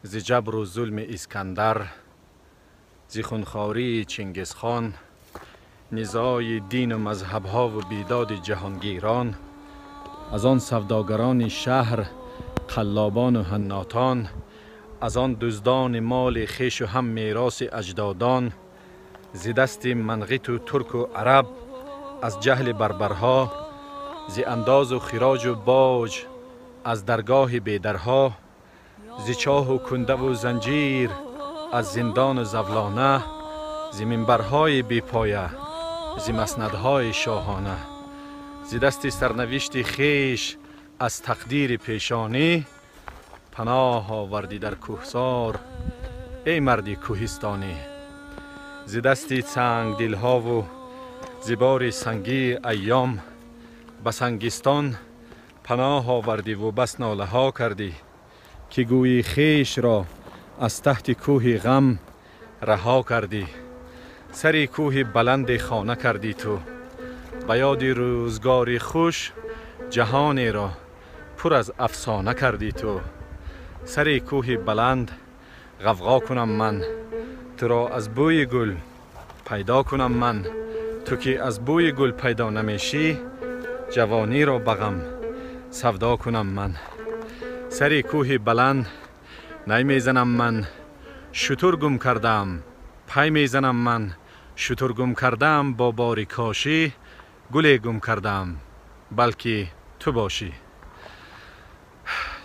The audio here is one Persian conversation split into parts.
ز جبر و ظلم اسکندر، ز خونخواری چنگیزخان، نزاع دین و مذهب‌ها و بیداد جهانگیران، از آن سوداگران شهر، قلابان و حناتان، از آن دزدان مال خویش و هم میراث اجدادان، ز دست منقیط و ترک و عرب، از جهل بربرها، ز انداز و خراج و باج، از درگاه بیدرها، ز چاه و کنده و زنجیر، از زندان و زولانه، ز منبرهای بیپایه، ز مسندهای شاهانه، ز دست سرنوشت خویش، از تقدیر پیشانی، پناه آوردی در کوهسار ای مردی کوهستانی. ز دست سنگ دلها و ز بار سنگی ایام، به سنگستان پناه آوردی و بس ناله ها کردی، که گویی خویش را از تحت کوه غم رها کردی. سر کوه بلند خانه کردی تو، به یاد روزگار خوش جهانی را پر از افسانه کردی تو. سر کوه بلند غوغا کنم من، تو را از بوی گل پیدا کنم من. تو که از بوی گل پیدا نمیشی، جوانی را بغم سودا کنم من. سر کوه بلند نی میزنم من، شتر گم کردم پی میزنم من. شتر گم کردم با بار کاشی، گل گم کردم بلکه تو باشی.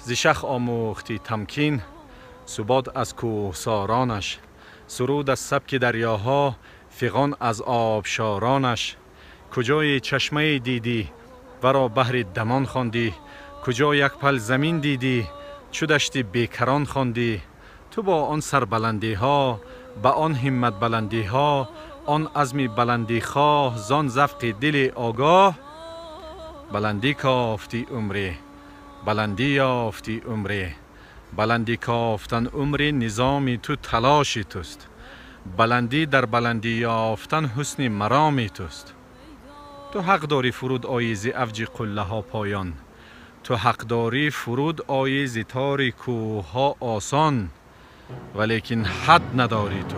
ز شخ آموختی تمکین، ثبات از کوهسارانش، سرود از سبک دریاها، فغان از آبشارانش. کجای چشمه دیدی ورا بحر دمان خواندی، کجا یک پل زمین دیدی چو دشت بیکران خواندی. تو با آن سربلندی ها، با آن همت بلندی ها، آن عزم بلندی خواه، زان زفق دل آگاه، بلندی کافتی عمری، بلندی یافتی عمری. بلندی کافتن عمری نظام تو تلاشی توست، بلندی در بلندی یافتن حسن مرامی توست. تو حق داری فرود آیی ز افج قله ها پایان، تو حق داری فرود آیی ز تار کوه ها آسان، ولیکن حد نداری تو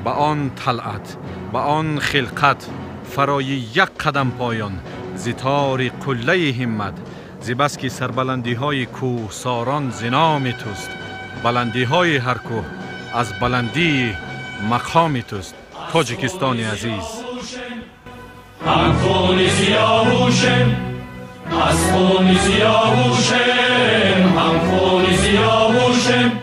با آن طلعت، با آن خلقت، فرای یک قدم پایان ز تار قله همت. ز بس که سربلندی های کوه ساران ز نام توست، بلندی های هر کوه از بلندی مقام توست. تاجیکستان عزیز، هم خون سیاوشم، از خون سیاوشم، هم خون سیاوشم.